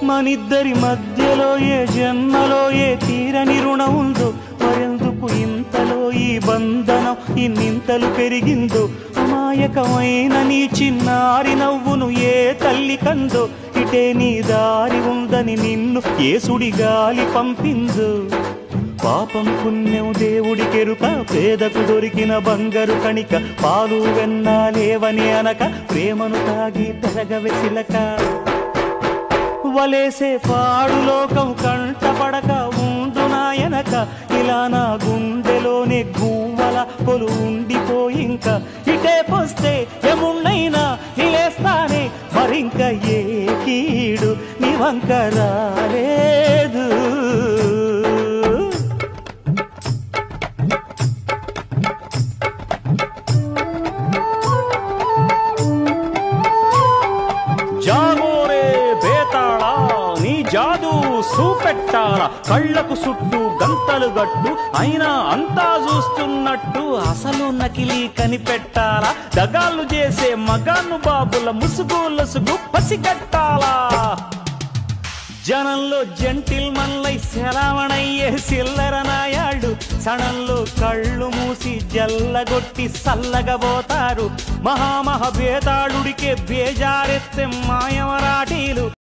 మనిద్దరి మధ్యలో ఏ జన్మలో ఏ తీరని రుణం ఉందో, మరెందుకు ఇంతలో ఈ బంధనం ఇన్నింతలు పెరిగిందో, అమాయకమైన నీ చిన్నారి నవ్వును ఏ తల్లి కందో, ఇటే నీ దారి ఉందని నిన్ను ఏ సుడి గాలి పంపిందో. పాపం పుణ్యం దేవుడికెరుక, పేదకు దొరికిన బంగారు కణిక, పాలు వెన్నాలేవని అనక ప్రేమను తాగి పెరగవెసిలక. వలేసే పాడు లోకం కంటపడక ఉండు నాయనక, ఇలా నా గుండెలోనే గువ్వల కొలు ఉండిపోయింక. ఇటే పోస్తే ఎమున్నైనా నిలేస్తానే, మరింక ఏ కీడు నీ వంక రాలేదు. జాగోరే బేతాళా నీ జాదు చూపెట్టాల, కళ్ళకు చుట్టూ గంతలు గట్టు అయినా అంతా చూస్తున్నట్టు అసలు నకిలీ కనిపెట్టాలా. దగాళ్ళు చేసే మగాను బాబుల ముసుగు లసుగు పసిగట్టాలా. జనంలో జంటిల్ మన్లై శరవణయ్యే సిల్లర నాయాళ్ళు, సణంలో కళ్ళు మూసి జల్లగొట్టి సల్లగబోతారు. మహామహ బేతాళుడికే బేజారెత్తే మాయమరాఠీలు.